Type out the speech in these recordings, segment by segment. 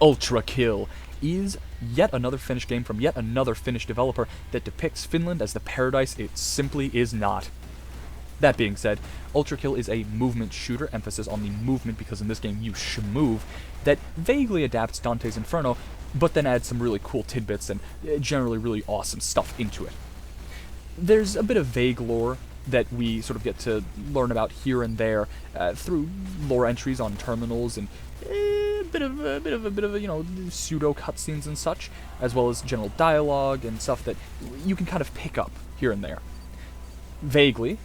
Ultrakill is yet another Finnish game from yet another Finnish developer that depicts Finland as the paradise it simply is not. That being said, Ultrakill is a movement shooter, emphasis on the movement because in this game you shmove, that vaguely adapts Dante's Inferno, but then adds some really cool tidbits and generally really awesome stuff into it. There's a bit of vague lore that we sort of get to learn about here and there through lore entries on terminals and a bit of pseudo cutscenes and such, as well as general dialogue and stuff that you can kind of pick up here and there. Vaguely,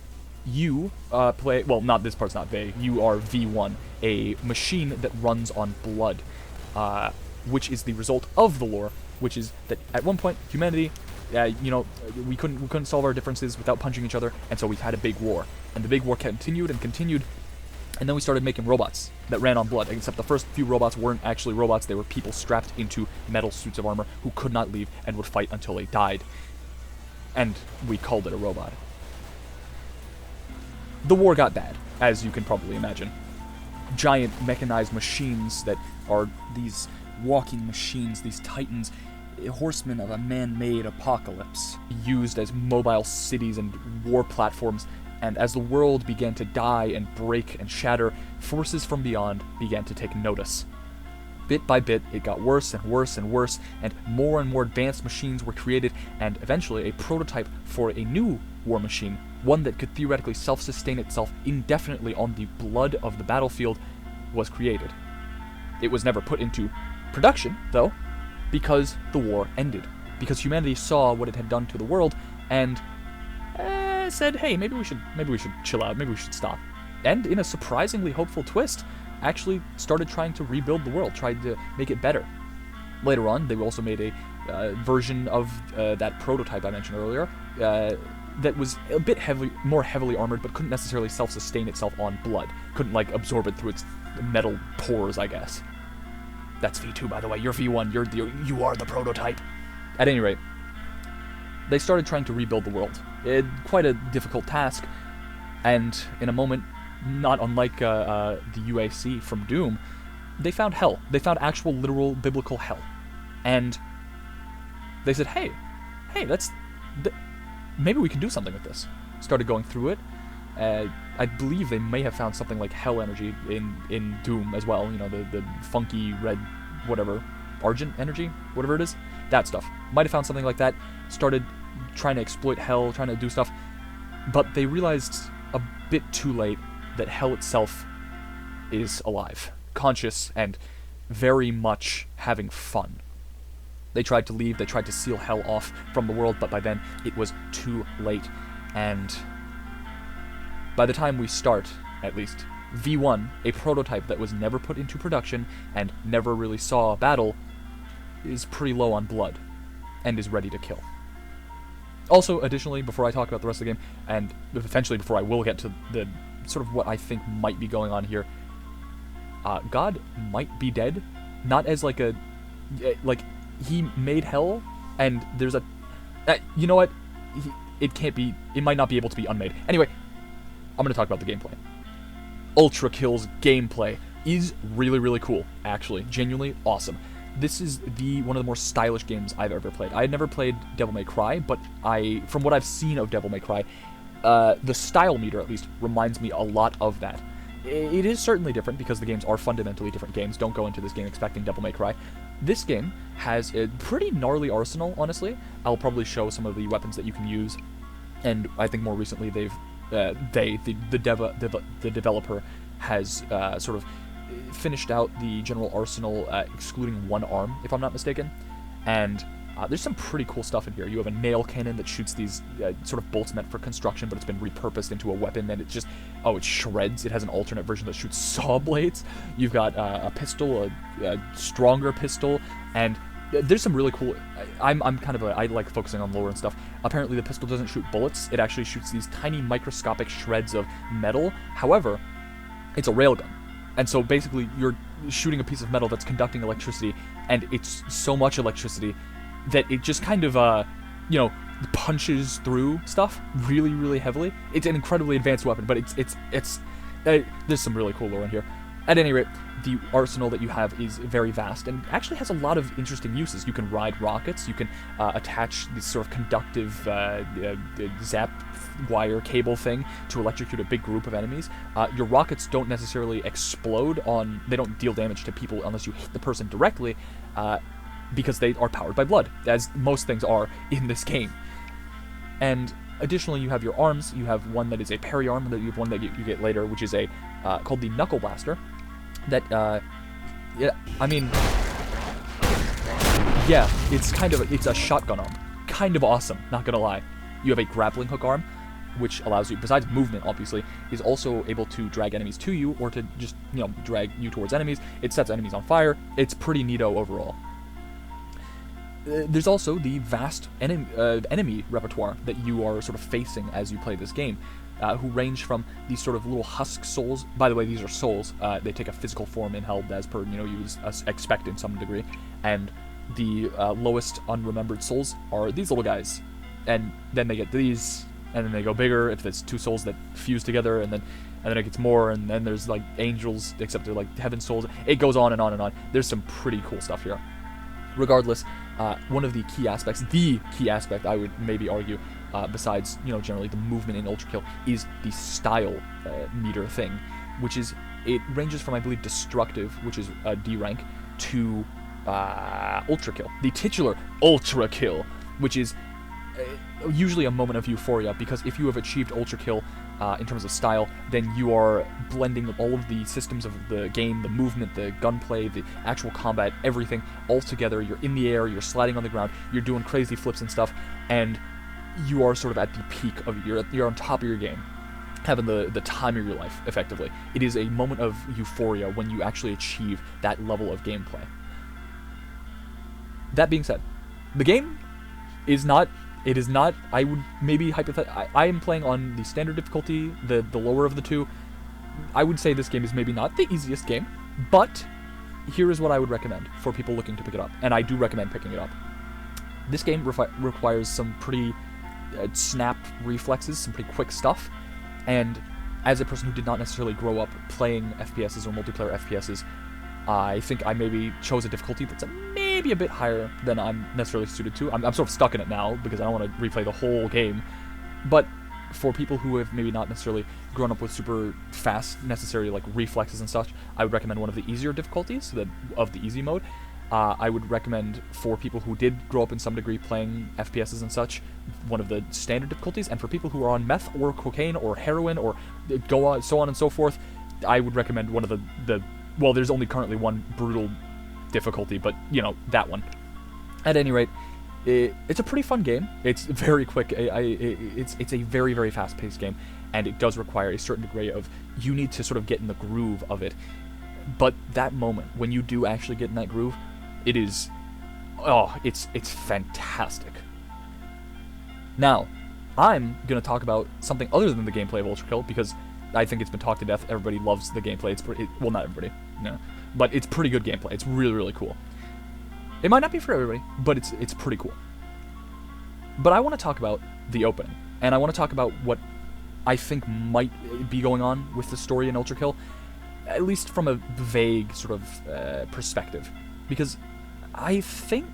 you play, well, not this part's not vague, you are V1, a machine that runs on blood, which is the result of the lore, which is that at one point, humanity, we couldn't solve our differences without punching each other, and so we've had a big war. And the big war continued and continued, and then we started making robots that ran on blood, except the first few robots weren't actually robots, they were people strapped into metal suits of armor who could not leave and would fight until they died. And we called it a robot. The war got bad, as you can probably imagine. Giant mechanized machines that are these walking machines, these titans, horsemen of a man-made apocalypse, used as mobile cities and war platforms, and as the world began to die and break and shatter, forces from beyond began to take notice. Bit by bit, it got worse and worse and worse, and more advanced machines were created, and eventually a prototype for a new war machine, one that could theoretically self-sustain itself indefinitely on the blood of the battlefield, was created. It was never put into production, though, because the war ended. Because humanity saw what it had done to the world, and said, hey, maybe we should chill out, maybe we should stop. And in a surprisingly hopeful twist, actually started trying to rebuild the world, tried to make it better. Later on, they also made a version of that prototype I mentioned earlier, that was a bit more heavily armored, but couldn't necessarily self-sustain itself on blood. Couldn't, absorb it through its metal pores, I guess. That's V2, by the way. You're V1. You are the prototype. At any rate, they started trying to rebuild the world. Quite a difficult task, and in a moment, not unlike the UAC from Doom, they found hell. They found actual, literal, biblical hell. And they said, hey, maybe we can do something with this. Started going through it. I believe they may have found something like hell energy in Doom as well. The funky red, whatever, Argent energy, whatever it is. That stuff. Might have found something like that. Started trying to exploit hell, trying to do stuff. But they realized a bit too late that hell itself is alive, conscious, and very much having fun. They tried to leave, they tried to seal hell off from the world, but by then it was too late. And by the time we start, at least, V1, a prototype that was never put into production and never really saw a battle, is pretty low on blood and is ready to kill. Also, additionally, before I talk about the rest of the game, and eventually before I will get to the sort of what I think might be going on here, God might be dead. Not as he made hell, and there's a... you know what? It might not be able to be unmade. Anyway, I'm going to talk about the gameplay. Ultrakill's gameplay is really, really cool, actually. Genuinely awesome. This is one of the more stylish games I've ever played. I had never played Devil May Cry, but from what I've seen of Devil May Cry, the style meter, at least, reminds me a lot of that. It is certainly different because the games are fundamentally different games. Don't go into this game expecting Devil May Cry. This game has a pretty gnarly arsenal, honestly. I'll probably show some of the weapons that you can use, and I think more recently the developer has sort of finished out the general arsenal, excluding one arm, if I'm not mistaken. And there's some pretty cool stuff in here. You have a nail cannon that shoots these sort of bolts meant for construction, but it's been repurposed into a weapon, and it shreds. It has an alternate version that shoots saw blades. You've got a pistol, a stronger pistol, and there's some really cool... I like focusing on lore and stuff. Apparently the pistol doesn't shoot bullets. It actually shoots these tiny microscopic shreds of metal. However, it's a railgun. And so basically you're shooting a piece of metal that's conducting electricity, and it's so much electricity that it just kind of, punches through stuff really, really heavily. It's an incredibly advanced weapon, but there's some really cool lore in here. At any rate, the arsenal that you have is very vast and actually has a lot of interesting uses. You can ride rockets, you can attach this sort of conductive zap wire cable thing to electrocute a big group of enemies. Your rockets don't necessarily explode they don't deal damage to people unless you hit the person directly, because they are powered by blood, as most things are in this game. And additionally, you have your arms. You have one that is a parry arm, and you have one that you get later, which is called the Knuckle Blaster. That, it's a shotgun arm. Kind of awesome, not gonna lie. You have a grappling hook arm, which allows you, besides movement, obviously, is also able to drag enemies to you, or to just, drag you towards enemies. It sets enemies on fire. It's pretty neato overall. There's also the vast enemy repertoire that you are sort of facing as you play this game, who range from these sort of little husk souls. By the way, these are souls. They take a physical form in Hell, as per, you would expect in some degree. And the lowest unremembered souls are these little guys. And then they get these, and then they go bigger if there's two souls that fuse together, and then it gets more, and then there's like angels, except they're like heaven souls. It goes on and on and on. There's some pretty cool stuff here. Regardless, one of the key aspects I would maybe argue, besides, generally the movement in Ultrakill, is the style meter thing, which is, it ranges from, I believe, Destructive, which is a D rank, to Ultrakill. The titular Ultrakill, which is usually a moment of euphoria, because if you have achieved Ultrakill in terms of style, then you are blending all of the systems of the game, the movement, the gunplay, the actual combat, everything all together. You're in the air, you're sliding on the ground, you're doing crazy flips and stuff, and you are sort of at the peak of you're on top of your game, having the time of your life, effectively. It is a moment of euphoria when you actually achieve that level of gameplay. That being said, the game is not, I would maybe I am playing on the standard difficulty, the lower of the two. I would say this game is maybe not the easiest game, but here is what I would recommend for people looking to pick it up, and I do recommend picking it up. This game requires some pretty snap reflexes, some pretty quick stuff, and as a person who did not necessarily grow up playing FPSs or multiplayer FPSs, I think I maybe chose a difficulty that's maybe a bit higher than I'm necessarily suited to. I'm sort of stuck in it now because I don't want to replay the whole game. But for people who have maybe not necessarily grown up with super fast, necessary like reflexes and such, I would recommend one of the easier difficulties, of the easy mode. I would recommend, for people who did grow up in some degree playing FPSs and such, one of the standard difficulties. And for people who are on meth or cocaine or heroin or so on and so forth, I would recommend one of the well, there's only currently one brutal difficulty, but, that one. At any rate, it's a pretty fun game. It's very quick. It's a very, very fast-paced game, and it does require a certain degree of, you need to sort of get in the groove of it. But that moment, when you do actually get in that groove, it is, it's fantastic. Now, I'm going to talk about something other than the gameplay of Ultrakill, because I think it's been talked to death. Everybody loves the gameplay. It's well, not everybody, but it's pretty good gameplay. It's really, really cool. It might not be for everybody, but it's pretty cool. But I want to talk about the opening, and I want to talk about what I think might be going on with the story in Ultrakill, at least from a vague sort of perspective, because I think,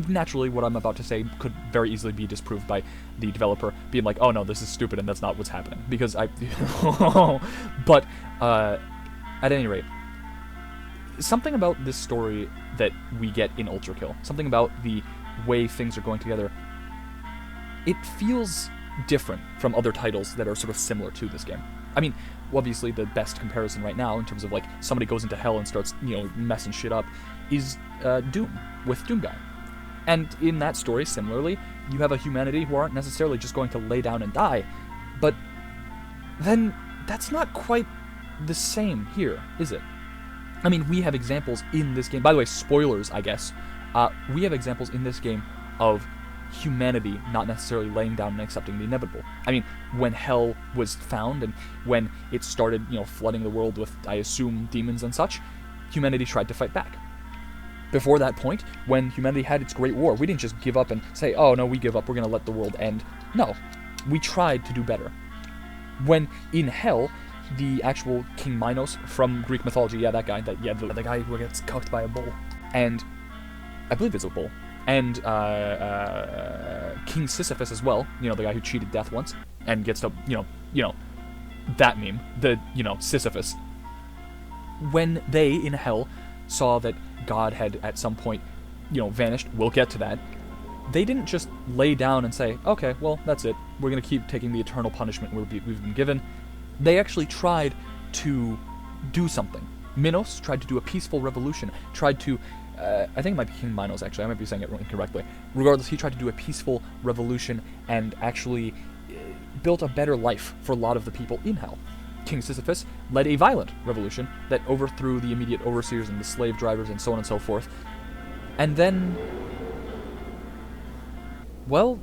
naturally, what I'm about to say could very easily be disproved by the developer being like, oh no, this is stupid and that's not what's happening, because but at any rate, something about this story that we get in Ultrakill, something about the way things are going together, it feels different from other titles that are sort of similar to this game. I mean, obviously the best comparison right now in terms of like somebody goes into hell and starts, messing shit up, is Doom, with Doom Guy. And in that story, similarly, you have a humanity who aren't necessarily just going to lay down and die, but then that's not quite the same here, is it? I mean, we have examples in this game, by the way, spoilers, I guess, we have examples in this game of humanity not necessarily laying down and accepting the inevitable. I mean, when hell was found and when it started, flooding the world with, I assume, demons and such, humanity tried to fight back. Before that point, when humanity had its great war, we didn't just give up and say, oh no, we give up, we're going to let the world end. No, we tried to do better. When in hell, the actual King Minos from Greek mythology. Yeah, that guy. The guy who gets cucked by a bull. And I believe it's a bull. And King Sisyphus as well. You know, the guy who cheated death once and gets to, you know, that meme. The, Sisyphus. When they, in hell, saw that God had at some point, vanished, we'll get to that, they didn't just lay down and say, okay, well, that's it. We're going to keep taking the eternal punishment we've been given. They actually tried to do something. Minos tried to do a peaceful revolution, tried to, I think it might be King Minos, actually, I might be saying it incorrectly. Regardless, he tried to do a peaceful revolution and actually built a better life for a lot of the people in hell. King Sisyphus led a violent revolution that overthrew the immediate overseers and the slave drivers and so on and so forth. And then, well,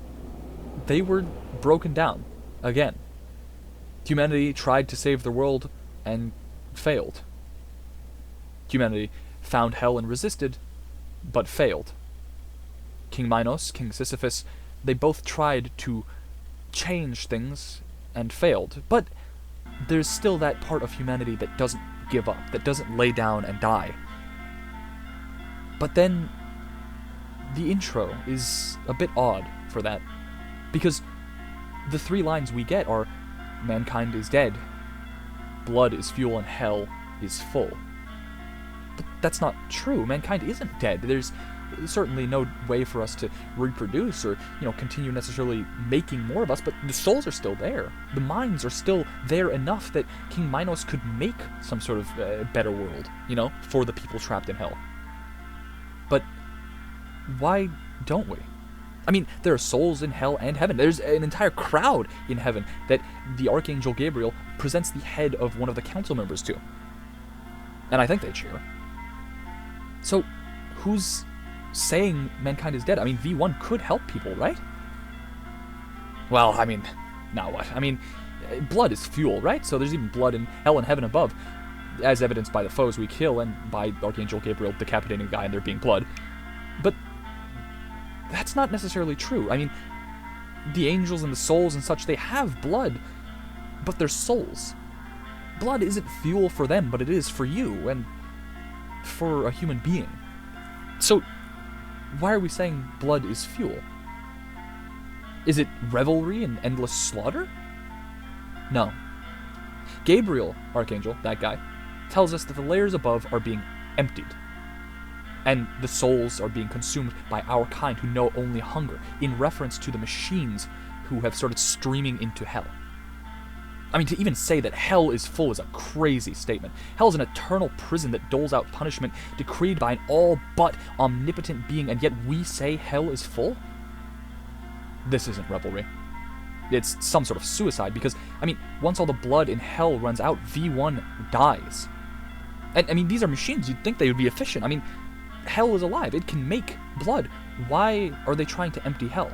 they were broken down again. Humanity tried to save the world and failed. Humanity found hell and resisted, but failed. King Minos, King Sisyphus, they both tried to change things and failed, but there's still that part of humanity that doesn't give up, that doesn't lay down and die. But then, the intro is a bit odd for that, because the 3 lines we get are, mankind is dead, blood is fuel, and hell is full. But that's not true. Mankind isn't dead. There's certainly no way for us to reproduce or, continue necessarily making more of us, but the souls are still there. The minds are still there enough that King Minos could make some sort of better world, for the people trapped in hell. But why don't we? I mean, there are souls in hell and heaven. There's an entire crowd in heaven that the Archangel Gabriel presents the head of one of the council members to. And I think they cheer. So, who's saying mankind is dead? I mean, V1 could help people, right? Well, I mean, now what? I mean, blood is fuel, right? So there's even blood in hell and heaven above, as evidenced by the foes we kill and by Archangel Gabriel decapitating a guy and there being blood. But that's not necessarily true. I mean, the angels and the souls and such, they have blood, but they're souls. Blood isn't fuel for them, but it is for you and for a human being. So, why are we saying blood is fuel? Is it revelry and endless slaughter? No. Gabriel, Archangel, that guy, tells us that the layers above are being emptied. And the souls are being consumed by our kind who know only hunger, in reference to the machines who have started streaming into hell. I mean, to even say that hell is full is a crazy statement. Hell is an eternal prison that doles out punishment decreed by an all-but omnipotent being, and yet we say hell is full? This isn't revelry. It's some sort of suicide, because, I mean, once all the blood in hell runs out, V1 dies. And, I mean, these are machines. You'd think they would be efficient. I mean, hell is alive. It can make blood. Why are they trying to empty hell?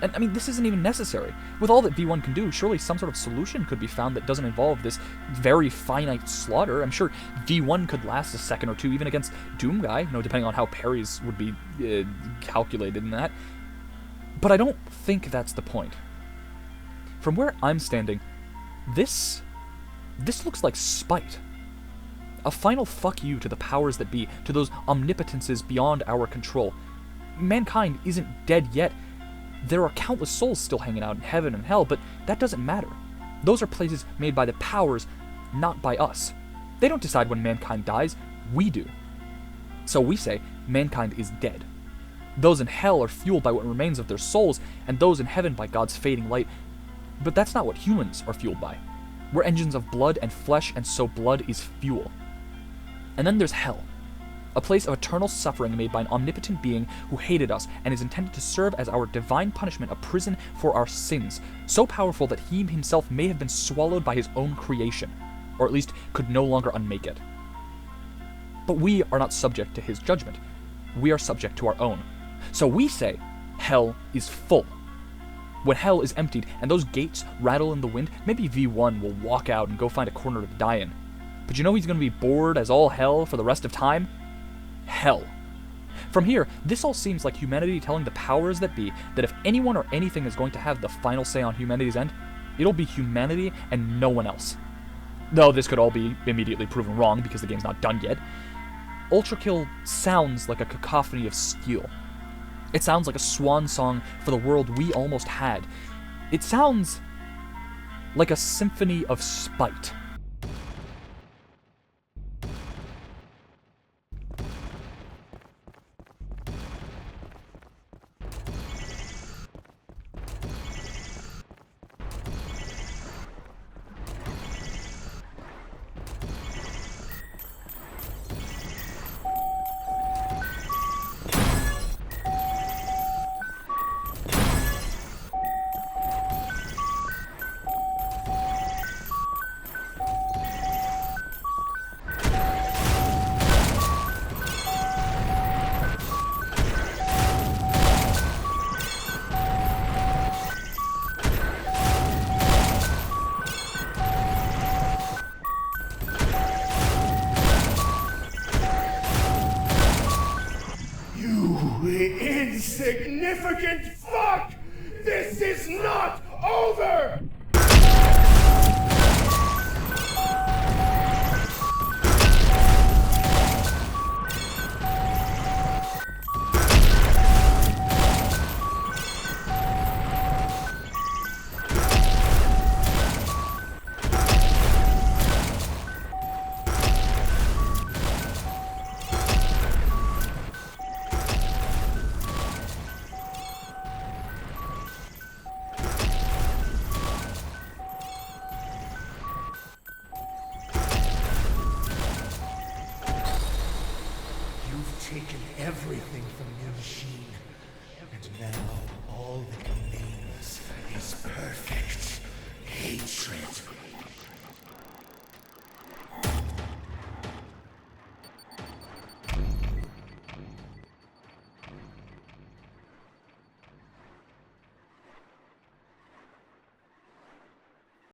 And, I mean, this isn't even necessary. With all that V1 can do, surely some sort of solution could be found that doesn't involve this very finite slaughter. I'm sure V1 could last a second or two, even against Doom Guy, depending on how parries would be calculated in that. But I don't think that's the point. From where I'm standing, this looks like spite. A final fuck you to the powers that be, to those omnipotences beyond our control. Mankind isn't dead yet. There are countless souls still hanging out in heaven and hell, but that doesn't matter. Those are places made by the powers, not by us. They don't decide when mankind dies, we do. So we say, mankind is dead. Those in hell are fueled by what remains of their souls, and those in heaven by God's fading light. But that's not what humans are fueled by. We're engines of blood and flesh, and so blood is fuel. And then there's hell. A place of eternal suffering made by an omnipotent being who hated us and is intended to serve as our divine punishment, a prison for our sins, so powerful that he himself may have been swallowed by his own creation, or at least could no longer unmake it. But we are not subject to his judgment. We are subject to our own. So we say, hell is full. When hell is emptied and those gates rattle in the wind, maybe V1 will walk out and go find a corner to die in. But you know he's going to be bored as all hell for the rest of time? Hell. From here, this all seems like humanity telling the powers that be that if anyone or anything is going to have the final say on humanity's end, It'll be humanity and no one else. Though this could all be immediately proven wrong because the game's not done yet. Ultrakill sounds like a cacophony of steel. It sounds like a swan song for the world we almost had. It sounds like a symphony of spite. Insignificant fuck! This is not over! You've taken everything from your machine, and now